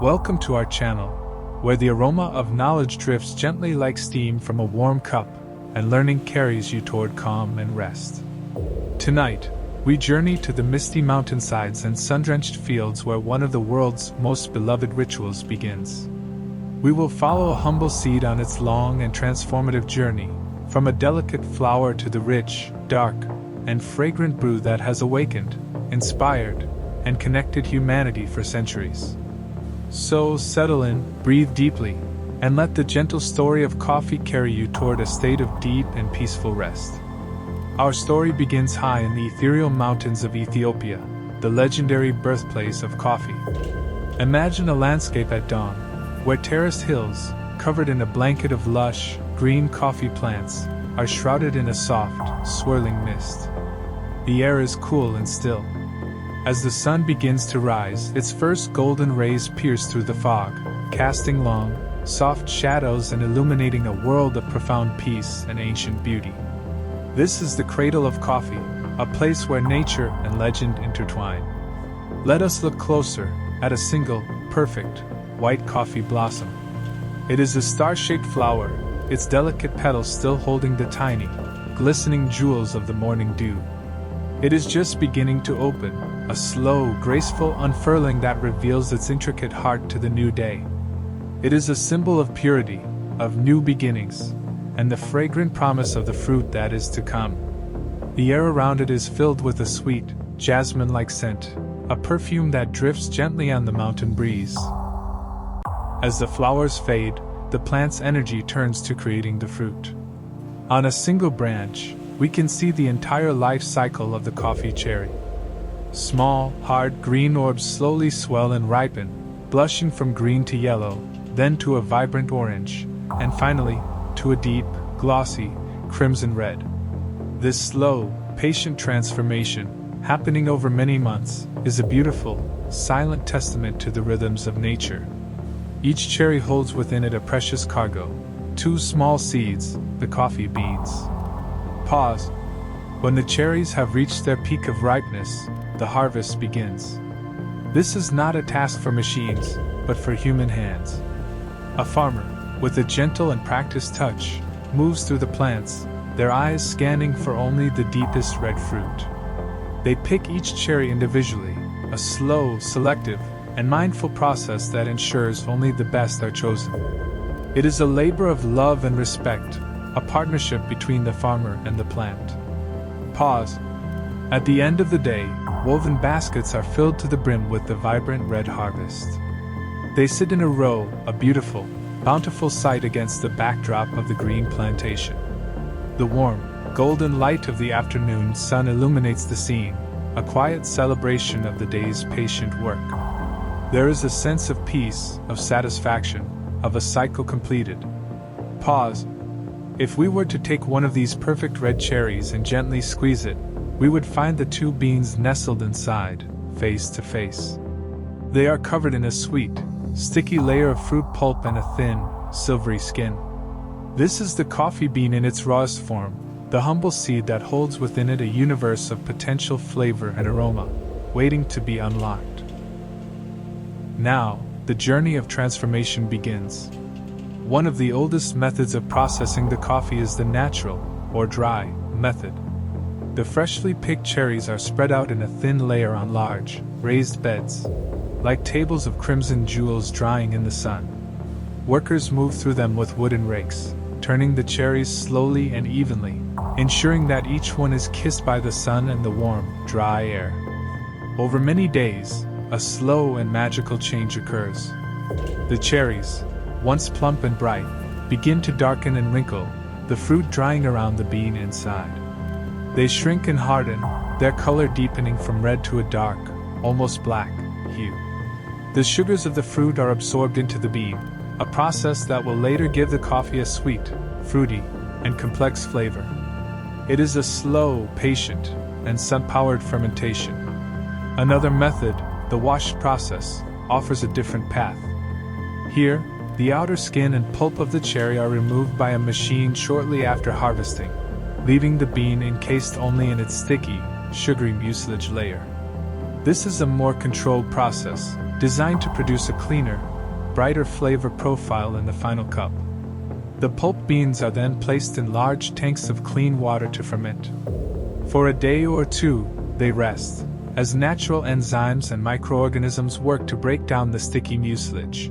Welcome to our channel, where the aroma of knowledge drifts gently like steam from a warm cup, and learning carries you toward calm and rest. Tonight, we journey to the misty mountainsides and sun-drenched fields where one of the world's most beloved rituals begins. We will follow a humble seed on its long and transformative journey, from a delicate flower to the rich, dark, and fragrant brew that has awakened, inspired, and connected humanity for centuries. So settle in, breathe deeply, and let the gentle story of coffee carry you toward a state of deep and peaceful rest. Our story begins high in the ethereal mountains of Ethiopia, the legendary birthplace of coffee. Imagine a landscape at dawn, where terraced hills, covered in a blanket of lush, green coffee plants, are shrouded in a soft, swirling mist. The air is cool and still. As the sun begins to rise, its first golden rays pierce through the fog, casting long, soft shadows and illuminating a world of profound peace and ancient beauty. This is the cradle of coffee, a place where nature and legend intertwine. Let us look closer at a single, perfect, white coffee blossom. It is a star-shaped flower, its delicate petals still holding the tiny, glistening jewels of the morning dew. It is just beginning to open, a slow, graceful unfurling that reveals its intricate heart to the new day. It is a symbol of purity, of new beginnings, and the fragrant promise of the fruit that is to come. The air around it is filled with a sweet, jasmine-like scent, a perfume that drifts gently on the mountain breeze. As the flowers fade, the plant's energy turns to creating the fruit. On a single branch, we can see the entire life cycle of the coffee cherry. Small, hard green orbs slowly swell and ripen, blushing from green to yellow, then to a vibrant orange, and finally, to a deep, glossy, crimson red. This slow, patient transformation, happening over many months, is a beautiful, silent testament to the rhythms of nature. Each cherry holds within it a precious cargo, two small seeds, the coffee beans. Pause. When the cherries have reached their peak of ripeness, the harvest begins. This is not a task for machines, but for human hands. A farmer, with a gentle and practiced touch, moves through the plants, their eyes scanning for only the deepest red fruit. They pick each cherry individually, a slow, selective, and mindful process that ensures only the best are chosen. It is a labor of love and respect, a partnership between the farmer and the plant. Pause. At the end of the day, woven baskets are filled to the brim with the vibrant red harvest. They sit in a row, a beautiful, bountiful sight against the backdrop of the green plantation. The warm, golden light of the afternoon sun illuminates the scene, a quiet celebration of the day's patient work. There is a sense of peace, of satisfaction, of a cycle completed. Pause. If we were to take one of these perfect red cherries and gently squeeze it, we would find the two beans nestled inside, face to face. They are covered in a sweet, sticky layer of fruit pulp and a thin, silvery skin. This is the coffee bean in its rawest form, the humble seed that holds within it a universe of potential flavor and aroma, waiting to be unlocked. Now, the journey of transformation begins. One of the oldest methods of processing the coffee is the natural, or dry, method. The freshly picked cherries are spread out in a thin layer on large, raised beds, like tables of crimson jewels drying in the sun. Workers move through them with wooden rakes, turning the cherries slowly and evenly, ensuring that each one is kissed by the sun and the warm, dry air. Over many days, a slow and magical change occurs. The cherries, once plump and bright, begin to darken and wrinkle, the fruit drying around the bean inside. They shrink and harden, their color deepening from red to a dark, almost black, hue. The sugars of the fruit are absorbed into the bean, a process that will later give the coffee a sweet, fruity, and complex flavor. It is a slow, patient, and sun-powered fermentation. Another method, the wash process, offers a different path. Here, the outer skin and pulp of the cherry are removed by a machine shortly after harvesting, leaving the bean encased only in its sticky, sugary mucilage layer. This is a more controlled process, designed to produce a cleaner, brighter flavor profile in the final cup. The pulp beans are then placed in large tanks of clean water to ferment. For a day or two, they rest, as natural enzymes and microorganisms work to break down the sticky mucilage.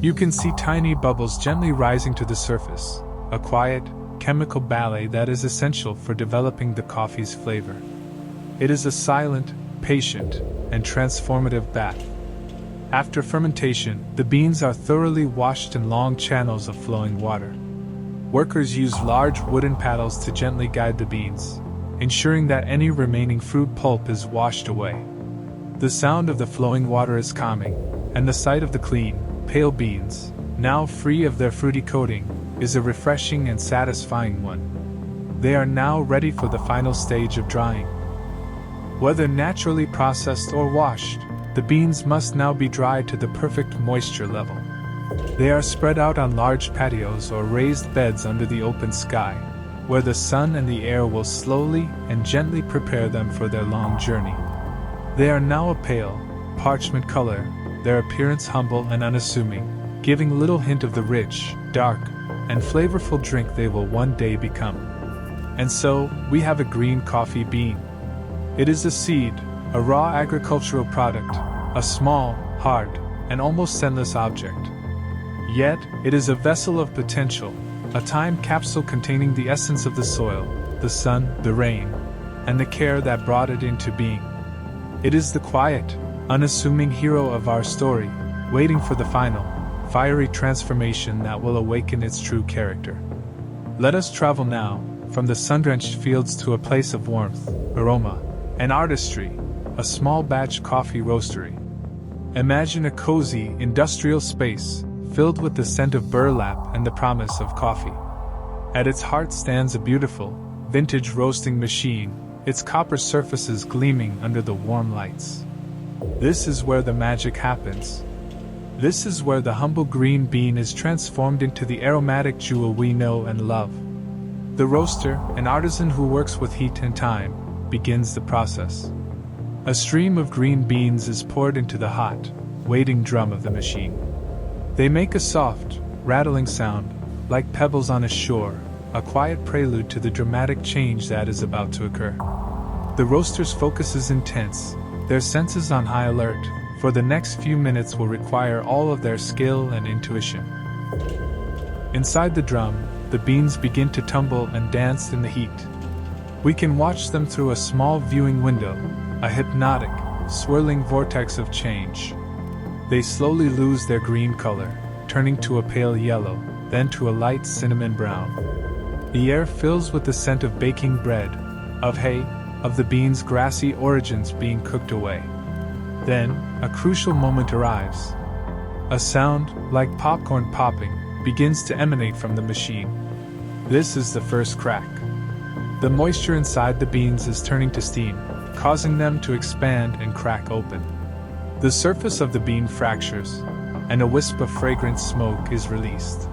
You can see tiny bubbles gently rising to the surface, a quiet, chemical ballet that is essential for developing the coffee's flavor. It is a silent, patient, and transformative bath. After fermentation, the beans are thoroughly washed in long channels of flowing water. Workers use large wooden paddles to gently guide the beans, ensuring that any remaining fruit pulp is washed away. The sound of the flowing water is calming, and the sight of the clean, pale beans, now free of their fruity coating, is a refreshing and satisfying one. They are now ready for the final stage of drying. Whether naturally processed or washed, the beans must now be dried to the perfect moisture level. They are spread out on large patios or raised beds under the open sky, where the sun and the air will slowly and gently prepare them for their long journey. They are now a pale, parchment color, their appearance humble and unassuming, giving little hint of the rich, dark, and flavorful drink they will one day become. And so, we have a green coffee bean. It is a seed, a raw agricultural product, a small, hard, and almost endless object. Yet, it is a vessel of potential, a time capsule containing the essence of the soil, the sun, the rain, and the care that brought it into being. It is the quiet, unassuming hero of our story, waiting for the final, fiery transformation that will awaken its true character. Let us travel now, from the sun-drenched fields to a place of warmth, aroma, and artistry, a small batch coffee roastery. Imagine a cozy, industrial space, filled with the scent of burlap and the promise of coffee. At its heart stands a beautiful, vintage roasting machine, its copper surfaces gleaming under the warm lights. This is where the magic happens. This is where the humble green bean is transformed into the aromatic jewel we know and love. The roaster, an artisan who works with heat and time, begins the process. A stream of green beans is poured into the hot, waiting drum of the machine. They make a soft, rattling sound, like pebbles on a shore, a quiet prelude to the dramatic change that is about to occur. The roaster's focus is intense, their senses on high alert, for the next few minutes will require all of their skill and intuition. Inside the drum, the beans begin to tumble and dance in the heat. We can watch them through a small viewing window, a hypnotic, swirling vortex of change. They slowly lose their green color, turning to a pale yellow, then to a light cinnamon brown. The air fills with the scent of baking bread, of hay, of the beans' grassy origins being cooked away. Then, a crucial moment arrives. A sound, like popcorn popping, begins to emanate from the machine. This is the first crack. The moisture inside the beans is turning to steam, causing them to expand and crack open. The surface of the bean fractures, and a wisp of fragrant smoke is released.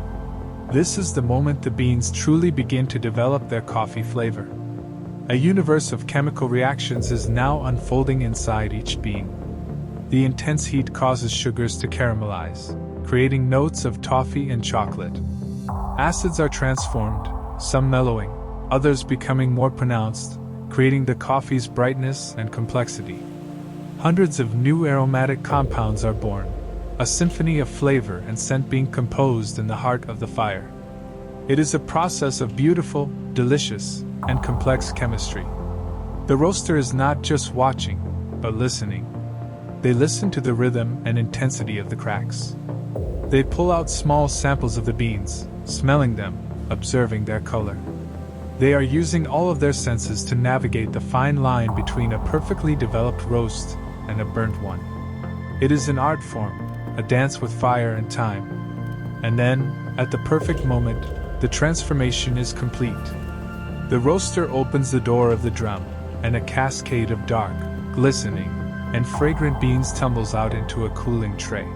This is the moment the beans truly begin to develop their coffee flavor. A universe of chemical reactions is now unfolding inside each bean. The intense heat causes sugars to caramelize, creating notes of toffee and chocolate. Acids are transformed, some mellowing, others becoming more pronounced, creating the coffee's brightness and complexity. Hundreds of new aromatic compounds are born, a symphony of flavor and scent being composed in the heart of the fire. It is a process of beautiful, delicious, and complex chemistry. The roaster is not just watching, but listening. They listen to the rhythm and intensity of the cracks. They pull out small samples of the beans, smelling them, observing their color. They are using all of their senses to navigate the fine line between a perfectly developed roast and a burnt one. It is an art form, a dance with fire and time. And then, at the perfect moment, the transformation is complete. The roaster opens the door of the drum, and a cascade of dark, glistening, and fragrant beans tumbles out into a cooling tray.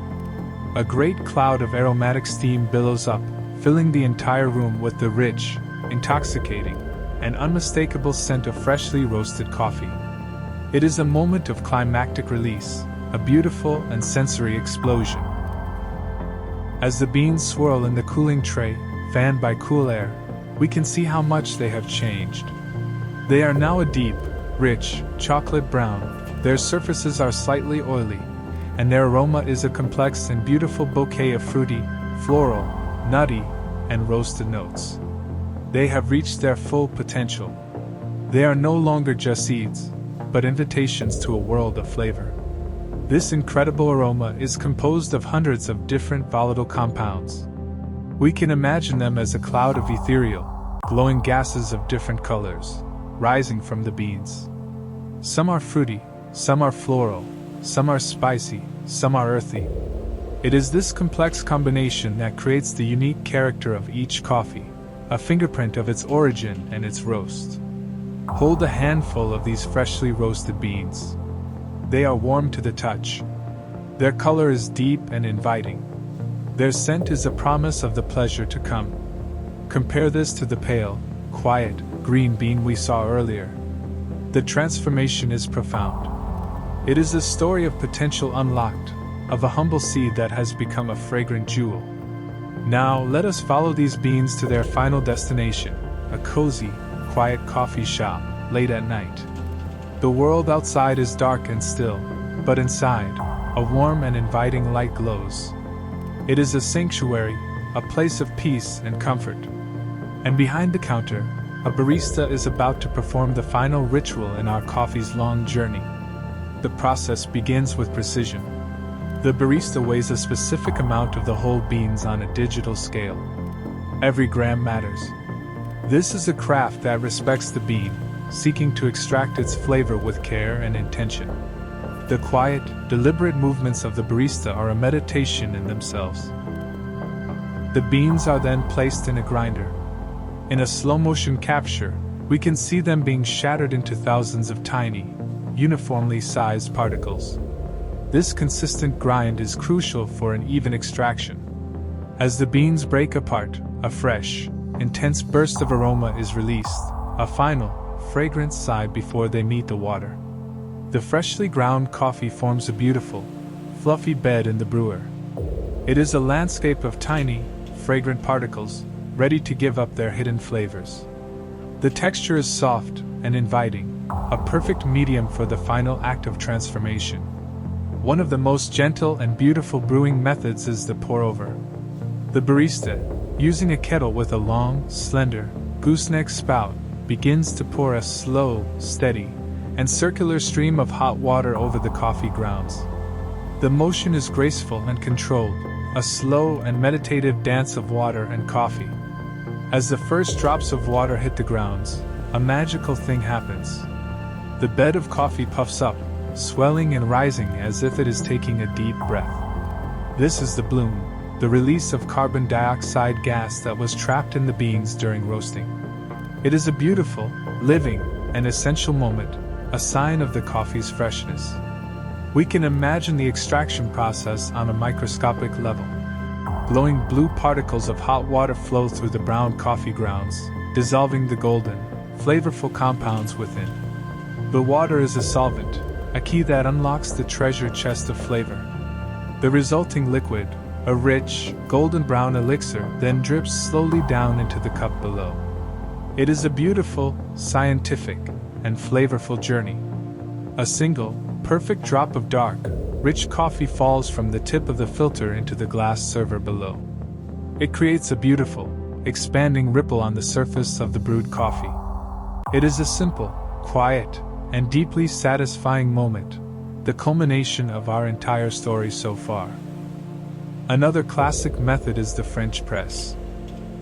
A great cloud of aromatic steam billows up, filling the entire room with the rich, intoxicating, and unmistakable scent of freshly roasted coffee. It is a moment of climactic release, a beautiful and sensory explosion. As the beans swirl in the cooling tray, fanned by cool air, we can see how much they have changed. They are now a deep, rich, chocolate brown, their surfaces are slightly oily, and their aroma is a complex and beautiful bouquet of fruity, floral, nutty, and roasted notes. They have reached their full potential. They are no longer just seeds, but invitations to a world of flavor. This incredible aroma is composed of hundreds of different volatile compounds. We can imagine them as a cloud of ethereal, glowing gases of different colors, rising from the beans. Some are fruity, some are floral, some are spicy, some are earthy. It is this complex combination that creates the unique character of each coffee, a fingerprint of its origin and its roast. Hold a handful of these freshly roasted beans. They are warm to the touch. Their color is deep and inviting. Their scent is a promise of the pleasure to come. Compare this to the pale, quiet, green bean we saw earlier. The transformation is profound. It is a story of potential unlocked, of a humble seed that has become a fragrant jewel. Now let us follow these beans to their final destination, a cozy, quiet coffee shop, late at night. The world outside is dark and still, but inside, a warm and inviting light glows. It is a sanctuary, a place of peace and comfort. And behind the counter, a barista is about to perform the final ritual in our coffee's long journey. The process begins with precision. The barista weighs a specific amount of the whole beans on a digital scale. Every gram matters. This is a craft that respects the bean, seeking to extract its flavor with care and intention. The quiet, deliberate movements of the barista are a meditation in themselves. The beans are then placed in a grinder. In a slow-motion capture, we can see them being shattered into thousands of tiny, uniformly sized particles. This consistent grind is crucial for an even extraction. As the beans break apart, a fresh, intense burst of aroma is released, a final, fragrant sigh before they meet the water. The freshly ground coffee forms a beautiful, fluffy bed in the brewer. It is a landscape of tiny, fragrant particles, ready to give up their hidden flavors. The texture is soft and inviting, a perfect medium for the final act of transformation. One of the most gentle and beautiful brewing methods is the pour-over. The barista, using a kettle with a long, slender, gooseneck spout, begins to pour a slow, steady, and circular stream of hot water over the coffee grounds. The motion is graceful and controlled, a slow and meditative dance of water and coffee. As the first drops of water hit the grounds, a magical thing happens. The bed of coffee puffs up, swelling and rising as if it is taking a deep breath. This is the bloom, the release of carbon dioxide gas that was trapped in the beans during roasting. It is a beautiful, living, and essential moment, a sign of the coffee's freshness. We can imagine the extraction process on a microscopic level. Glowing blue particles of hot water flow through the brown coffee grounds, dissolving the golden, flavorful compounds within. The water is a solvent, a key that unlocks the treasure chest of flavor. The resulting liquid, a rich, golden brown elixir, then drips slowly down into the cup below. It is a beautiful, scientific, and flavorful journey. A single, perfect drop of dark, rich coffee falls from the tip of the filter into the glass server below. It creates a beautiful, expanding ripple on the surface of the brewed coffee. It is a simple, quiet, and deeply satisfying moment, the culmination of our entire story so far. Another classic method is the French press.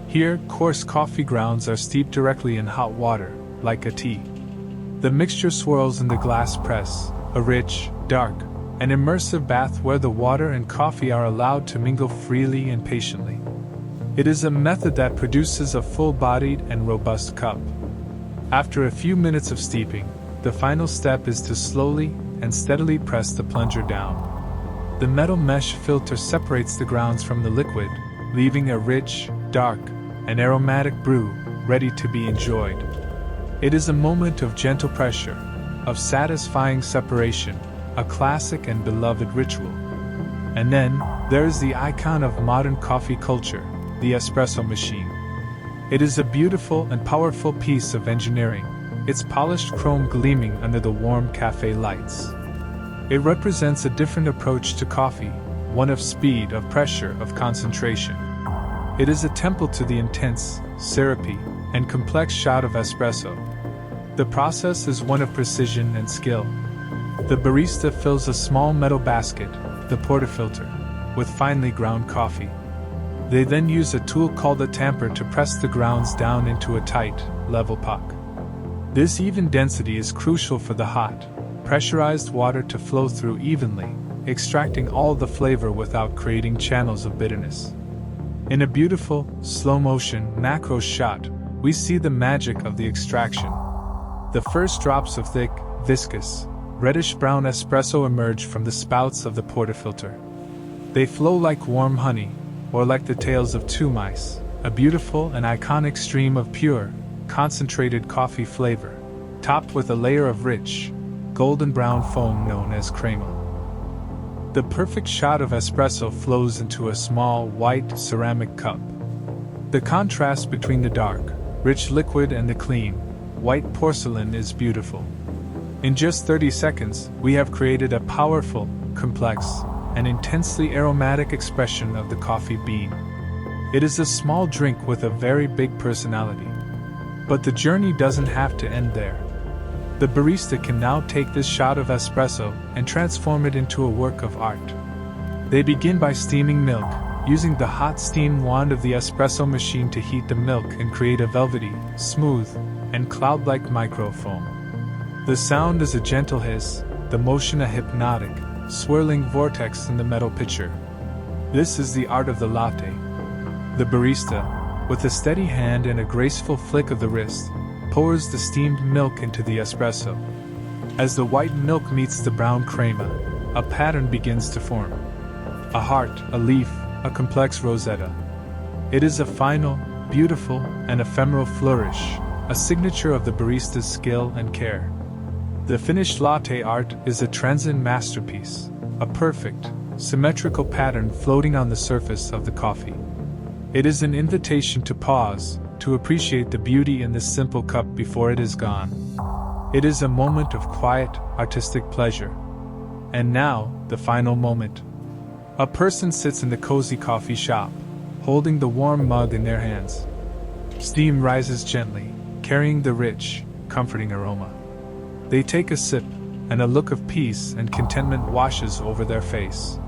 Here, coarse coffee grounds are steeped directly in hot water, like a tea. The mixture swirls in the glass press, a rich, dark, and immersive bath where the water and coffee are allowed to mingle freely and patiently. It is a method that produces a full-bodied and robust cup. After a few minutes of steeping, the final step is to slowly and steadily press the plunger down. The metal mesh filter separates the grounds from the liquid, leaving a rich, dark, and aromatic brew ready to be enjoyed. It is a moment of gentle pressure, of satisfying separation, a classic and beloved ritual. And then, there is the icon of modern coffee culture, the espresso machine. It is a beautiful and powerful piece of engineering, its polished chrome gleaming under the warm cafe lights. It represents a different approach to coffee, one of speed, of pressure, of concentration. It is a temple to the intense, syrupy, and complex shot of espresso. The process is one of precision and skill. The barista fills a small metal basket, the portafilter, with finely ground coffee. They then use a tool called a tamper to press the grounds down into a tight, level puck. This even density is crucial for the hot, pressurized water to flow through evenly, extracting all the flavor without creating channels of bitterness. In a beautiful, slow-motion, macro shot, we see the magic of the extraction. The first drops of thick, viscous, reddish-brown espresso emerge from the spouts of the portafilter. They flow like warm honey, or like the tails of two mice, a beautiful and iconic stream of pure, concentrated coffee flavor, topped with a layer of rich, golden-brown foam known as crema. The perfect shot of espresso flows into a small, white, ceramic cup. The contrast between the dark, rich liquid and the clean, white porcelain is beautiful. In just 30 seconds, we have created a powerful, complex, and intensely aromatic expression of the coffee bean. It is a small drink with a very big personality. But the journey doesn't have to end there. The barista can now take this shot of espresso and transform it into a work of art. They begin by steaming milk, using the hot steam wand of the espresso machine to heat the milk and create a velvety, smooth, and cloud-like microfoam. The sound is a gentle hiss, the motion a hypnotic, swirling vortex in the metal pitcher. This is the art of the latte. The barista, with a steady hand and a graceful flick of the wrist, pours the steamed milk into the espresso. As the white milk meets the brown crema, a pattern begins to form. A heart, a leaf, a complex rosetta. It is a final, beautiful, and ephemeral flourish, a signature of the barista's skill and care. The finished latte art is a transcendent masterpiece, a perfect, symmetrical pattern floating on the surface of the coffee. It is an invitation to pause, to appreciate the beauty in this simple cup before it is gone. It is a moment of quiet, artistic pleasure. And now, the final moment. A person sits in the cozy coffee shop, holding the warm mug in their hands. Steam rises gently, carrying the rich, comforting aroma. They take a sip, and a look of peace and contentment washes over their face.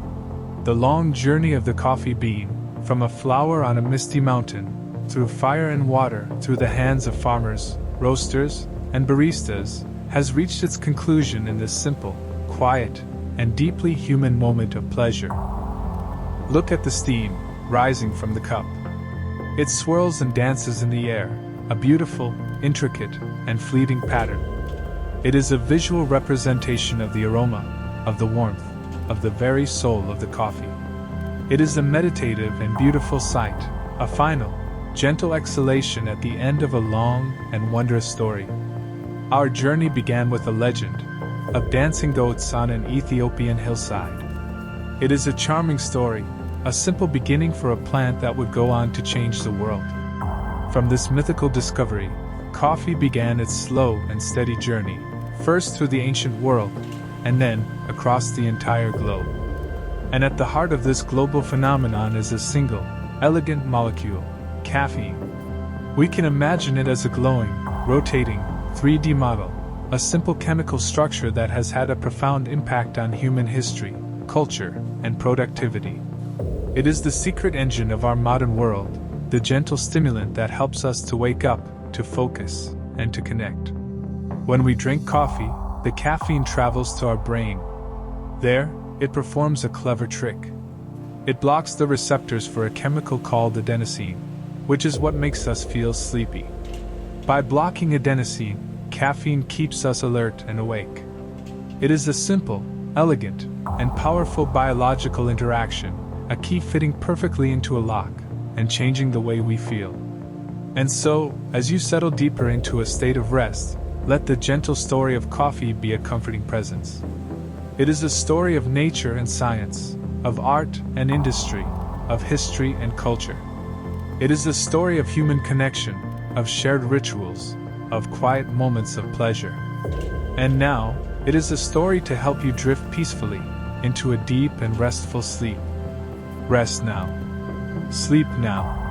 The long journey of the coffee bean, from a flower on a misty mountain, through fire and water, through the hands of farmers, roasters, and baristas, has reached its conclusion in this simple, quiet, and deeply human moment of pleasure. Look at the steam, rising from the cup. It swirls and dances in the air, a beautiful, intricate, and fleeting pattern. It is a visual representation of the aroma, of the warmth, of the very soul of the coffee. It is a meditative and beautiful sight, a final, gentle exhalation at the end of a long and wondrous story. Our journey began with a legend of dancing goats on an Ethiopian hillside. It is a charming story, a simple beginning for a plant that would go on to change the world. From this mythical discovery, coffee began its slow and steady journey, first through the ancient world, and then across the entire globe. And at the heart of this global phenomenon is a single, elegant molecule, caffeine. We can imagine it as a glowing, rotating, 3D model, a simple chemical structure that has had a profound impact on human history, culture, and productivity. It is the secret engine of our modern world, the gentle stimulant that helps us to wake up, to focus, and to connect. When we drink coffee, the caffeine travels to our brain. There, it performs a clever trick. It blocks the receptors for a chemical called adenosine, which is what makes us feel sleepy. By blocking adenosine, caffeine keeps us alert and awake. It is a simple, elegant, and powerful biological interaction, a key fitting perfectly into a lock, and changing the way we feel. And so, as you settle deeper into a state of rest, let the gentle story of coffee be a comforting presence. It is a story of nature and science, of art and industry, of history and culture. It is a story of human connection, of shared rituals, of quiet moments of pleasure. And now, it is a story to help you drift peacefully into a deep and restful sleep. Rest now. Sleep now.